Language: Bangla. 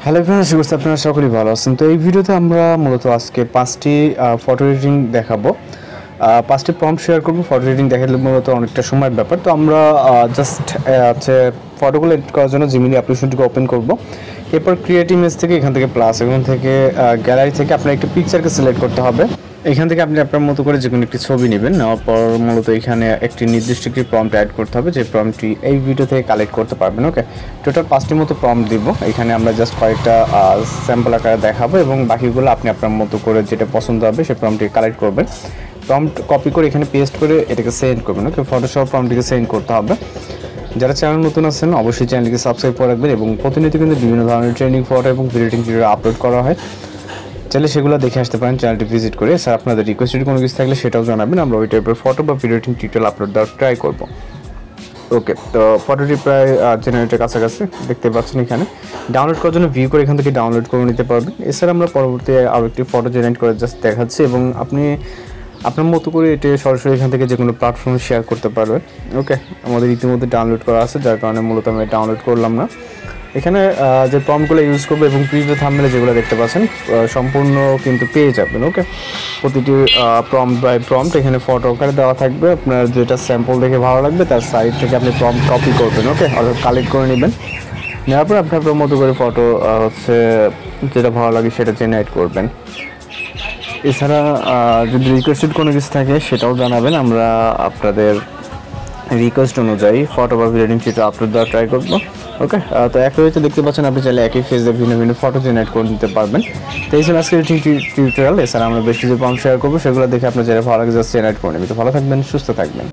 হ্যালো ফ্রেন্ডস, আশা করছি আপনারা সকলেই ভালো আছেন। তো এই ভিডিওতে আমরা মূলত আজকে 5টি ফটো এডিটিং দেখাবো, 5টি প্রম্পট শেয়ার করবো। ফটো এডিটিং দেখালে মূলত অনেকটা সময়ের ব্যাপার। তো আমরা জাস্ট হচ্ছে ফটোগুলো এডিট করার জন্য জিমিনি অ্যাপ্লিকেশনটিকে ওপেন করব। এরপর ক্রিয়েট ইমেজ থেকে এখান থেকে প্লাস, এখান থেকে গ্যালারি থেকে আপনার একটি পিকচারকে সিলেক্ট করতে হবে। এখান থেকে আপনি আপনার মতো করে যে কোনো একটি ছবি নেবেন, নেওয়ার পর মূলত এখানে একটি নির্দিষ্ট একটি প্রম্পট অ্যাড করতে হবে, যে প্রম্পটটি এই ভিডিও থেকে কালেক্ট করতে পারবেন। ওকে, টোটাল 5টির মতো প্রম্পট দিব। এখানে আমরা জাস্ট কয়েকটা স্যাম্পল আকারে দেখাবো এবং বাকিগুলো আপনি আপনার মতো করে যেটা পছন্দ হবে সেই প্রম্পটটি কালেক্ট করবেন। প্রম্পট কপি করে এখানে পেস্ট করে এটাকে সেন্ড করবেন। ওকে, ফটোশপ প্রম্পটটিকে সেন্ড করতে হবে। যারা চ্যানেল নতুন আছেন অবশ্যই চ্যানেলটিকে সাবস্ক্রাইব করে রাখবেন এবং প্রতিনিয়ত কিন্তু বিভিন্ন ধরনের ট্রেনিং ফটো এবং এডিটিং ভিডিও আপলোড করা হয়। চাইলে সেগুলো দেখে আসতে পারেন চ্যানেলটি ভিজিট করে। স্যার আপনাদের রিকোয়েস্টেড কোনো কিছু থাকলে সেটাও জানাবেন, আমরা ওই টাইপের ফটো বা এডিটিং টিউটোরিয়াল আপলোড দেওয়ার ট্রাই করব। ওকে, তো ফটোটি প্রায় জেনারেটের কাছাকাছি দেখতে পাচ্ছেন। এখানে ডাউনলোড করার জন্য ভিউ করে এখান থেকে ডাউনলোড করে নিতে পারবেন। এছাড়া আমরা পরবর্তী আরও একটি ফটো জেনারেট করে জাস্ট দেখাচ্ছি এবং আপনি আপনার মতো করে এটা সরাসরি এখান থেকে যে কোনো প্ল্যাটফর্মে শেয়ার করতে পারবেন। ওকে, আমাদের ইতিমধ্যে ডাউনলোড করা আছে, যার কারণে মূলত আমি ডাউনলোড করলাম না। এখানে যে প্রম্পটগুলো ইউজ করবো এবং প্রিভিউ থাম্বনেলে যেগুলো দেখতে পাচ্ছেন সম্পূর্ণ কিন্তু পেয়ে যাবেন। ওকে, প্রতিটি প্রম্পট বাই প্রম্পট এখানে ফটো আকারে দেওয়া থাকবে। আপনার যেটা স্যাম্পল দেখে ভালো লাগবে তার সাইড থেকে আপনি প্রম্পট কপি করবেন। ওকে, অর্থাৎ কালেক্ট করে নেবেন। নেওয়ার পর আপনি আপনার মতো করে ফটো হচ্ছে যেটা ভালো লাগে সেটা জেনারেট করবেন। এছাড়া যদি রিকোয়েস্টেড কোনো কিছু থাকে সেটাও জানাবেন, আমরা আপনাদের রিকোয়েস্ট অনুযায়ী ফটো বা ভিডিও সেটা আপলোড দেওয়ার ট্রাই করবো। ওকে, তো একটা হয়তো দেখতে পাচ্ছেন আপনি চাইলে একই ফেজে ভিন্ন ভিন্ন ফটো জেনারেট করে নিতে পারবেন। তো এই ছিল আজকের টিউটোরিয়াল। এছাড়া আমরা বেশ কিছু প্রম্পট শেয়ার করবো, সেগুলো দেখে আপনার যেটা ভালো লাগে জাস্ট জেনারেট করে নেবেন। তো ভালো থাকবেন, সুস্থ থাকবেন।